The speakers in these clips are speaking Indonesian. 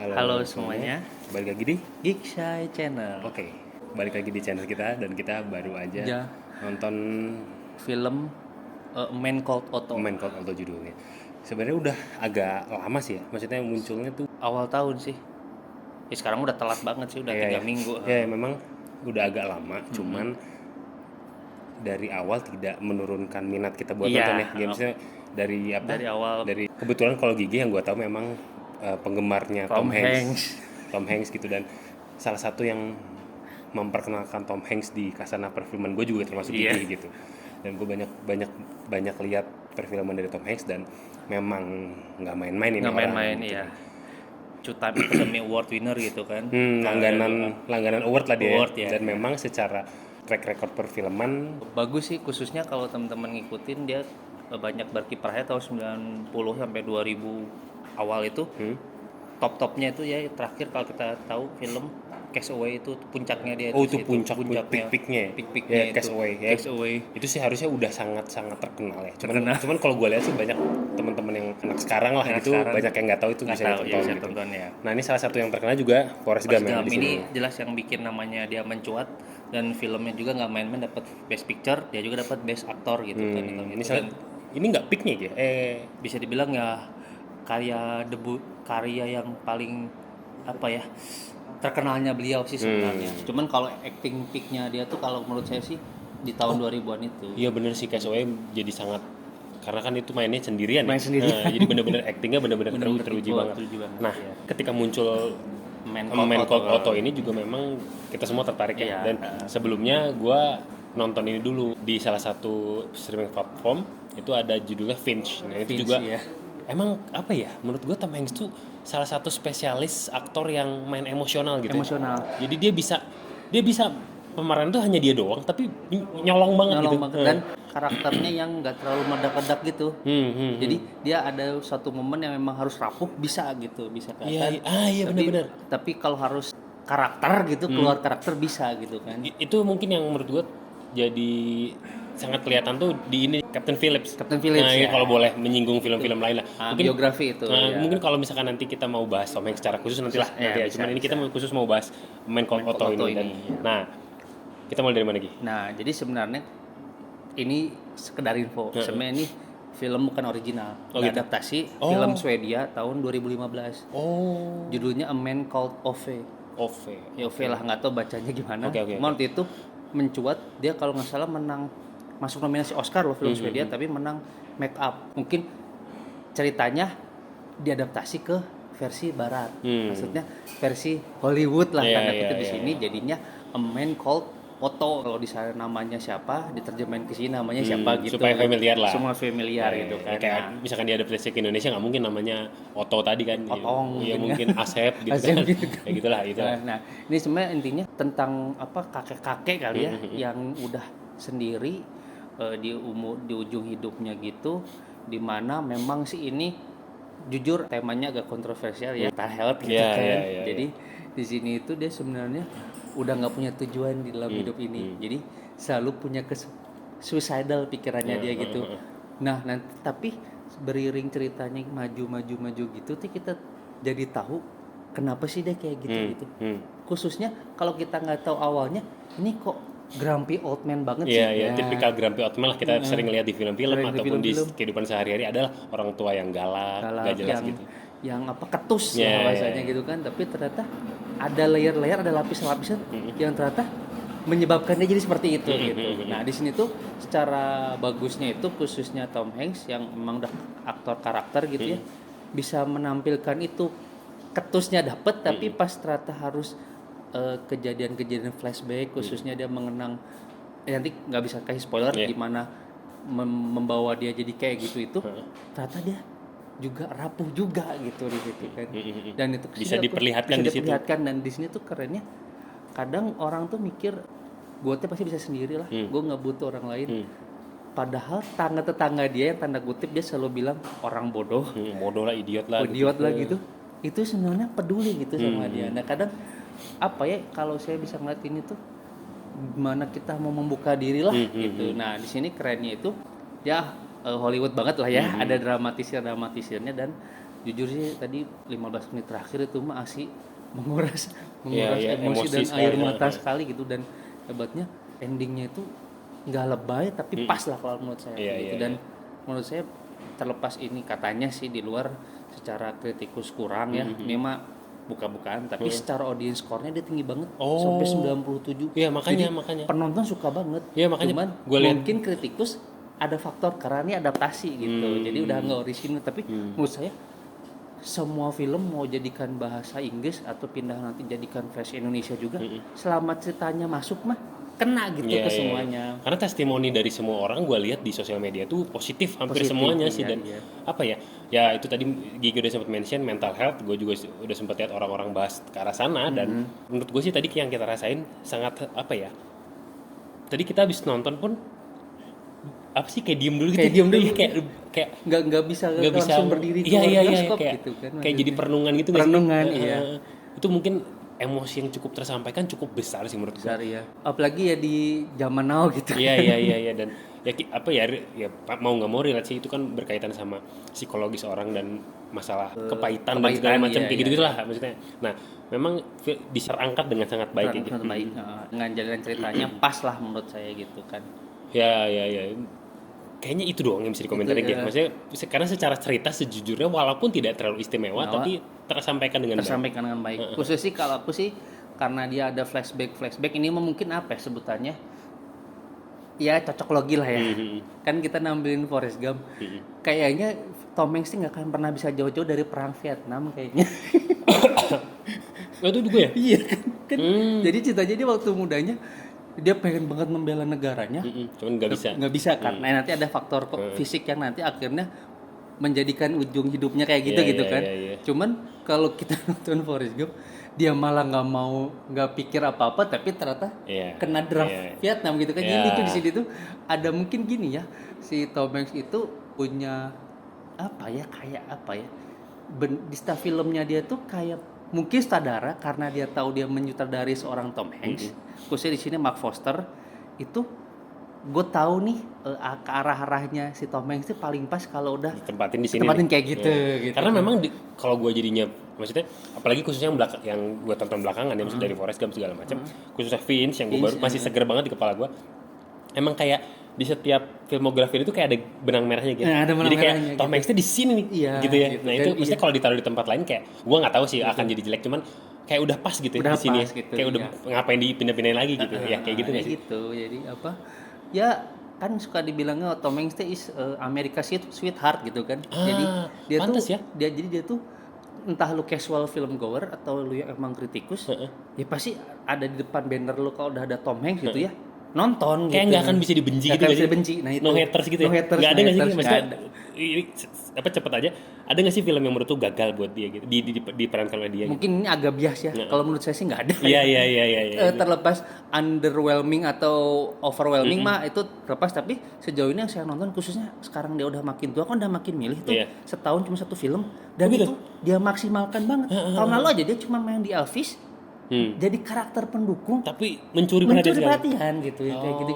Halo semuanya, balik lagi di Geek Shy Channel. Oke, balik lagi di channel kita dan kita baru aja Ya, nonton film Man Called Otto. Man Called Otto judulnya. Sebenarnya udah agak lama sih ya, maksudnya munculnya tuh Awal tahun sih. Ya, sekarang udah telat banget sih, udah 3 minggu. Ya memang udah agak lama, cuman dari awal tidak menurunkan minat kita buat Iya, nonton ya. Gamesnya dari apa? Dari awal. Dari kebetulan kalau Gigi yang gue tahu memang penggemarnya Tom Tom Hanks gitu, dan salah satu yang memperkenalkan Tom Hanks di kasana perfilman gue juga termasuk Iya. Gigi gitu. Dan gue banyak lihat perfilman dari Tom Hanks dan memang nggak main-main ini Nggak orang main-main, gitu. iya. Two-time Academy Award winner gitu kan. Langganan award lah dia. Award, ya. Dan memang secara track record perfilman Bagus sih, khususnya kalau teman-teman ngikutin dia banyak berkiprahnya tahun 90 sampai 2000 awal itu. Top-topnya itu ya terakhir kalau kita tahu film Castaway itu puncaknya dia. itu puncaknya peak-peaknya ya, itu. Castaway ya. Castaway. Itu sih harusnya udah sangat terkenal ya. Cuman kalau gue lihat sih banyak teman-teman yang anak sekarang lah gitu, banyak yang nggak tahu itu bisa tonton ya. Nah, ini salah satu yang terkenal juga Forrest Gump ya, di sini. Ini jelas yang bikin namanya dia mencuat, dan filmnya juga nggak main-main, dapat Best Picture, dia juga dapat Best Actor gitu kan. Ini nggak peaknya ya? Bisa dibilang ya karya yang paling apa ya, terkenalnya beliau sih sebenarnya. Cuman kalau acting peaknya dia tuh kalau menurut saya sih di tahun 2000-an itu. Iya bener sih, Castaway jadi sangat, karena kan itu mainnya sendirian. Main sendirian. Nah, jadi bener-bener actingnya bener-bener teruji banget. Nah, ketika muncul Man Called Otto ini juga memang kita semua tertarik ya. Iya. Dan sebelumnya gue nonton ini dulu di salah satu streaming platform, itu ada judulnya Finch. Nah, itu juga ya. emang apa ya, menurut gue Tom Hanks tuh salah satu spesialis aktor yang main emosional gitu. Jadi dia bisa pemeran tuh hanya dia doang, tapi nyolong banget gitu. Dan karakternya yang nggak terlalu meledak-ledak gitu. Jadi dia ada suatu momen yang memang harus rapuh, bisa kelihatan. Iya benar-benar. Tapi kalau harus karakter gitu, keluar karakter bisa gitu kan. Itu mungkin yang menurut gue jadi sangat kelihatan tuh di ini Captain Phillips. Nah, ya. Kalau boleh menyinggung film-film lain lah. Mungkin biografi itu. Mungkin kalau misalkan nanti kita mau bahas Tom Hanks secara khusus nantilah. Cuman ini kita khusus mau bahas Man Called Otto ini. Nah, kita mulai dari mana lagi? Nah, jadi sebenarnya ini sekedar info. Sebenarnya ini film bukan original, adaptasi film Swedia tahun 2015. Judulnya A Man Called Ove. Ove lah, nggak tahu bacanya gimana. Waktu itu mencuat, dia kalau nggak salah masuk nominasi Oscar loh film Swedia, tapi menang make up. Mungkin ceritanya diadaptasi ke versi barat, maksudnya versi Hollywood lah tanda kutip di sini. Jadinya A Man Called Otto, kalau di sana namanya siapa, diterjemahin ke sini namanya siapa gitu. Supaya familiar lah. Semua familiar gitu kan. Kayak misalkan diadaptasi ke Indonesia nggak mungkin namanya Otto tadi kan. Otong. Ya mungkin Asep gitu kan. Kayak gitulah itu. Nah, ini sebenarnya intinya tentang apa, kakek-kakek kali ya, yang udah sendiri di ujung hidupnya gitu, dimana memang sih ini jujur temanya agak kontroversial ya, mental health gitu kan. Jadi di sini itu dia sebenarnya udah nggak punya tujuan di dalam hidup ini, jadi selalu punya suicidal pikirannya dia gitu. Nah, nanti tapi beriring ceritanya maju gitu, tuh kita jadi tahu kenapa sih dia kayak gitu. Khususnya kalau kita nggak tahu awalnya, ini kok grumpy old man banget sih. Iya, tipikal grumpy old man lah kita sering lihat di film-film ataupun di kehidupan sehari-hari, adalah orang tua yang galak gak jelas gitu. Yang apa, ketus bahasanya gitu kan. Tapi ternyata ada layer-layer, ada lapis-lapisan yang ternyata menyebabkan dia jadi seperti itu gitu. Nah, di sini tuh secara bagusnya itu khususnya Tom Hanks yang memang udah aktor karakter gitu ya, bisa menampilkan itu, ketusnya dapet, tapi pas ternyata harus kejadian-kejadian flashback, khususnya dia mengenang, nanti nggak bisa kasih spoiler gimana membawa dia jadi kayak gitu itu, ternyata dia juga rapuh juga gitu di situ kan. Dan itu bisa diperlihatkan di situ. Dan di sini tuh kerennya, kadang orang tuh mikir gue tuh pasti bisa sendiri lah, gue nggak butuh orang lain. Padahal tetangga dia yang tanda kutip dia selalu bilang orang bodoh lah, idiot lah gitu. Itu sebenarnya peduli gitu sama dia. Nah, kadang apa ya, kalau saya bisa ngeliat ini tuh gimana kita mau membuka diri lah gitu. Nah, di sini kerennya itu ya Hollywood banget lah ya, ada dramatisirnya, dan jujur sih tadi 15 menit terakhir itu masih menguras emosi dan sekali, air mata sekali gitu, dan hebatnya endingnya itu nggak lebay tapi pas lah kalau menurut saya gitu. Dan menurut saya terlepas ini katanya sih di luar secara kritikus kurang ya, memang buka-bukaan, tapi secara audience score-nya dia tinggi banget sampai 97. Iya, makanya penonton suka banget. Iya, makanya Cuman mungkin kritikus ada faktor karena ini adaptasi gitu. Jadi udah nggak original, tapi menurut saya semua film mau jadikan bahasa Inggris atau pindah nanti jadikan versi Indonesia juga, selama ceritanya masuk mah kena gitu ke semuanya. Karena testimoni dari semua orang gue lihat di sosial media tuh positif hampir semuanya sih. Dan apa ya itu tadi Gigi udah sempat mention mental health, gue juga udah sempat lihat orang-orang bahas ke arah sana. Dan menurut gue sih tadi yang kita rasain sangat tadi kita habis nonton pun apa sih kayak diem dulu gitu, kayak nggak bisa langsung berdiri keluar bioskop gitu kan, kayak jadi perenungan gitu, itu mungkin emosi yang cukup tersampaikan cukup besar sih menurut gue. Ya. Apalagi ya di zaman now gitu. Iya dan ya mau nggak mau relate sih, itu kan berkaitan sama psikologis orang dan masalah kepahitan dan segala macam kayak gitu lah maksudnya. Nah memang diserangkat dengan sangat baik gitu. Baik. Dengan jalan ceritanya pas lah menurut saya gitu kan. Ya. Kayaknya itu doang yang bisa dikomentarin ya. Maksudnya karena secara cerita sejujurnya walaupun tidak terlalu istimewa tapi tersampaikan dengan baik. Khusus sih kalau aku sih karena dia ada flashback ini mungkin apa ya sebutannya? Ya cocok logi lah ya. Kan kita nampilin Forrest Gump. Kayaknya Tom Hanks sih nggak akan pernah bisa jauh-jauh dari perang Vietnam kayaknya. Itu juga ya? Iya kan. Jadi ceritanya dia waktu mudanya dia pengen banget membela negaranya, cuman nggak bisa kan. Nah nanti ada faktor fisik yang nanti akhirnya menjadikan ujung hidupnya kayak gitu kan. Cuman kalau kita nonton Forrest Gump, dia malah nggak pikir apa-apa, tapi ternyata kena draft Vietnam gitu kan. Jadi itu di sini tuh ada mungkin gini ya, si Tom Hanks itu punya di staff filmnya dia tuh kayak mungkin sutradara karena dia tahu dia menyutradari seorang Tom Hanks. Khususnya di sini Mark Foster itu gue tahu nih ke arah-arahnya si Tom Hanks itu paling pas kalau udah ditempatin di sini. Kayak gitu. Karena memang kalau gue jadinya maksudnya apalagi khususnya yang gue tonton belakangan ya maksudnya dari Forrest Gump segala macam, khususnya Vince yang gue baru masih seger banget di kepala gue. Emang kayak di setiap filmografi itu kayak ada benang merahnya gitu. Jadi kayak Tom Hanks itu di sini nih gitu ya. Nah itu maksudnya kalau ditaruh di tempat lain kayak gue nggak tahu sih akan jadi jelek, cuman kayak udah pas gitu di sini. Gitu, kayak udah ngapain dipindah-pindahin lagi gitu. Ya kayak gitu nggak sih? Gitu. Jadi apa? Ya kan suka dibilangnya Tom Hanks itu is America sweetheart gitu kan. Jadi dia tuh entah lu casual film goer atau lu yang emang kritikus, ya pasti ada di depan banner lu kalau udah ada Tom Hanks gitu ya. Nonton kayak gitu. Nggak akan bisa dibenci gitu dibenci. Nah itu no haters gitu ya. Nggak ada nggak sih maksudnya cepet aja ada nggak sih film yang menurut tuh gagal buat dia gitu diperankan oleh dia mungkin ini agak bias ya. Kalau menurut saya sih nggak ada. Iya. Terlepas underwhelming atau overwhelming mah itu terlepas, tapi sejauh ini yang saya nonton khususnya sekarang dia udah makin tua kan udah makin milih tuh. Setahun cuma satu film dan itu dia maksimalkan banget. Tahun lalu aja dia cuma main di Elvis. Jadi karakter pendukung tapi mencuri perhatian gitu kayak gitu.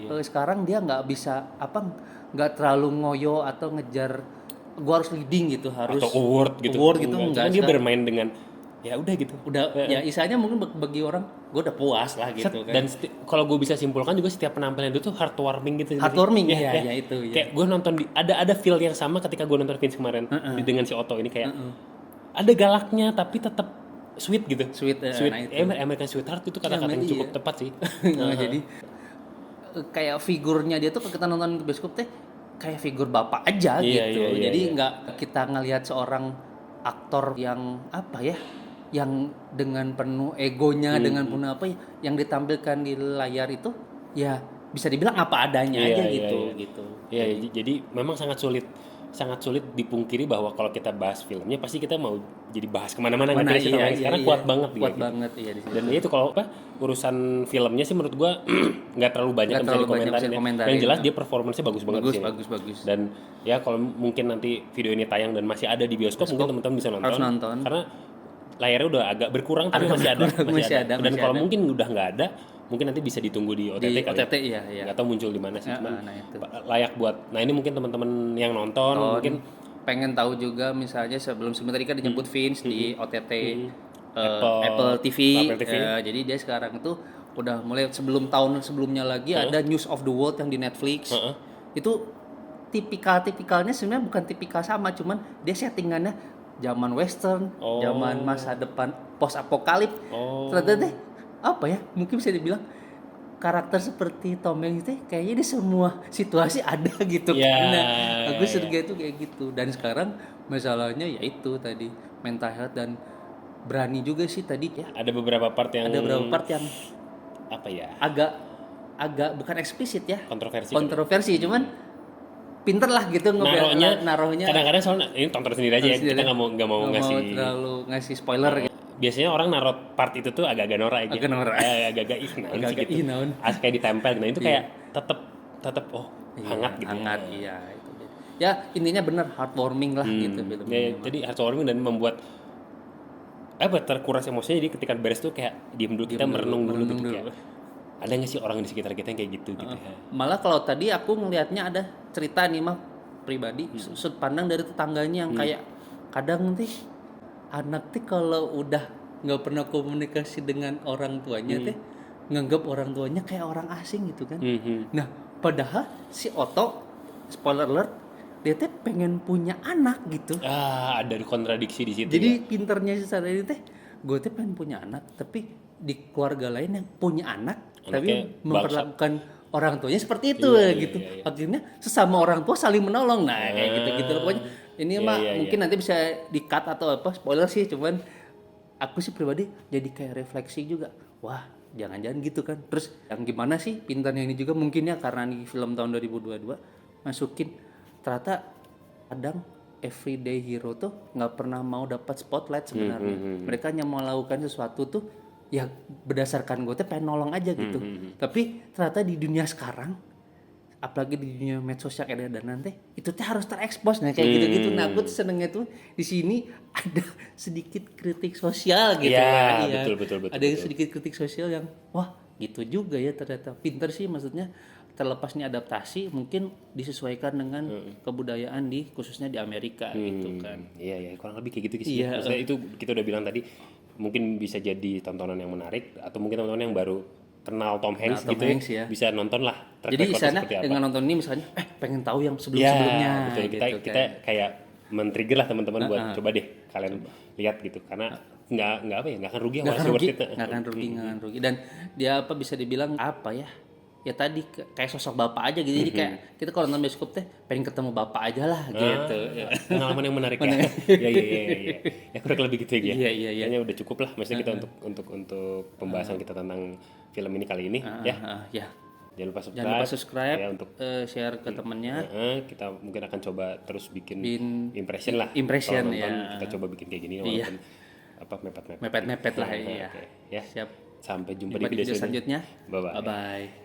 Jadi sekarang dia nggak bisa nggak terlalu ngoyo atau ngejar gua harus leading gitu, harus atau award gitu enggak. Dia bermain dengan ya udah gitu. Ya istilahnya mungkin bagi orang gua udah puas lah gitu kan. Dan kalau gue bisa simpulkan juga setiap penampilan itu tuh heartwarming gitu. Heartwarming ya itu. Kayak gue nonton ada feel yang sama ketika gue nonton Vince kemarin dengan si Otto ini kayak ada galaknya tapi tetap sweet gitu. Nah itu. American Sweetheart itu kata-kata yang cukup tepat sih. Jadi kayak figurnya dia tuh kalau kita nonton ke bioskop teh kayak figur bapak aja gitu. Jadi nggak kita ngelihat seorang aktor yang yang dengan penuh egonya, dengan penuh yang ditampilkan di layar itu ya bisa dibilang apa adanya aja gitu. Iya, jadi memang sangat sulit dipungkiri bahwa kalau kita bahas filmnya pasti kita mau jadi bahas kemana-mana karena kuat banget di situ. Dan itu kalau urusan filmnya sih menurut gua nggak terlalu banyak yang bisa dikomentarin. Yang jelas dia performance-nya bagus banget sih. Bagus. Dan ya kalau mungkin nanti video ini tayang dan masih ada di bioskop mungkin teman-teman bisa nonton. Karena layarnya udah agak berkurang tapi masih ada. Dan kalau mungkin udah nggak ada, mungkin nanti bisa ditunggu di OTT kali. OTT nggak tahu muncul di mana sih, cuman layak buat. Nah ini mungkin teman-teman yang nonton mungkin pengen tahu juga misalnya sebelum tadi kan disebut Vince di OTT Apple Apple TV, TV. jadi dia sekarang tuh udah mulai sebelum tahun sebelumnya lagi ada News of the World yang di Netflix. Itu tipikalnya sebenarnya bukan tipikal sama, cuman dia settingannya zaman western, zaman masa depan post apokalip. Ternyata deh apa ya, mungkin bisa dibilang karakter seperti Tom Hanks itu kayaknya di semua situasi ada gitu kan. Aku surga itu kayak gitu. Dan sekarang masalahnya yaitu tadi mental health dan berani juga sih tadi ya. Ada beberapa part yang apa ya? Agak bukan eksplisit ya. Kontroversi. Cuman pinter lah gitu naruhnya. Kadang-kadang soalnya ini tonton sendiri aja ya. Kita nggak mau ngasih terlalu ngasih spoiler gitu. Biasanya orang naruh part itu tuh agak-agak norak aja. Agak-agak naon. Kayak ditempel gitu. Nah itu kayak tetap hangat gitu. Hangat iya itu. Ya intinya bener heartwarming lah gitu filmnya. Ya, jadi heartwarming dan membuat terkuras emosinya. Jadi ketika beres tuh kayak diem dulu, kita merenung dulu gitu kayak ada nggak sih orang di sekitar kita yang kayak gitu gitu ya. Malah kalau tadi aku ngelihatnya ada cerita nih mah pribadi sudut pandang dari tetangganya yang kayak kadang nanti anak teh kalau udah nggak pernah komunikasi dengan orang tuanya teh nganggap orang tuanya kayak orang asing gitu kan. Nah padahal si Otto spoiler alert dia teh pengen punya anak gitu. Ada kontradiksi di situ. Jadi pinternya si Sarah ini teh gue teh pengen punya anak tapi di keluarga lain yang punya anak tapi memperlakukan orang tuanya seperti itu gitu. Akhirnya sesama orang tua saling menolong. Nah kayak gitu-gitu pokoknya. Ini mungkin nanti bisa di-cut atau apa spoiler sih, cuman aku sih pribadi jadi kayak refleksi juga. Wah, jangan-jangan gitu kan. Terus yang gimana sih pintarnya ini juga mungkin ya karena ini film tahun 2022 masukin ternyata kadang everyday hero tuh nggak pernah mau dapat spotlight sebenarnya. Mereka hanya mau melakukan sesuatu tuh ya berdasarkan gue tuh pengen nolong aja gitu. Tapi ternyata di dunia sekarang, apalagi di dunia medsos yang ada dan nanti itu tuh harus terekspos kayak gitu-gitu. Nah aku tuh senengnya tuh di sini ada sedikit kritik sosial gitu ya. Betul. Ada sedikit kritik sosial yang wah gitu juga ya ternyata. Pinter sih maksudnya. Terlepas ini adaptasi mungkin disesuaikan dengan kebudayaan khususnya di Amerika gitu kan. Iya kurang lebih kayak gitu sih. Maksudnya itu kita udah bilang tadi mungkin bisa jadi tontonan yang menarik atau mungkin teman-teman yang baru kenal Tom Hanks ya. Bisa nonton lah. Jadi di sana dengan nonton ini misalnya pengen tahu yang sebelumnya. Betul. Gitu, kita kayak men-trigger lah teman-teman buat coba deh kalian lihat gitu karena nggak akan rugi nggak akan rugi dan dia bisa dibilang ya tadi kayak sosok bapak aja gitu. Jadi kayak kita kalau nonton bioskop teh pengen ketemu bapak aja lah gitu. Pengalaman yang menarik ya. Iya. Ya kurang lebih gitu ya. Iya. Kayaknya udah cukup lah maksudnya kita untuk pembahasan kita tentang film ini kali ini ya. Jangan lupa subscribe ya, untuk share ke temennya. Kita mungkin akan coba terus bikin impression lah. Impression nonton, ya. Kita coba bikin kayak gini walaupun mepet lah ya. Okay. Ya. Siap. Sampai jumpa di video selanjutnya. Bye bye.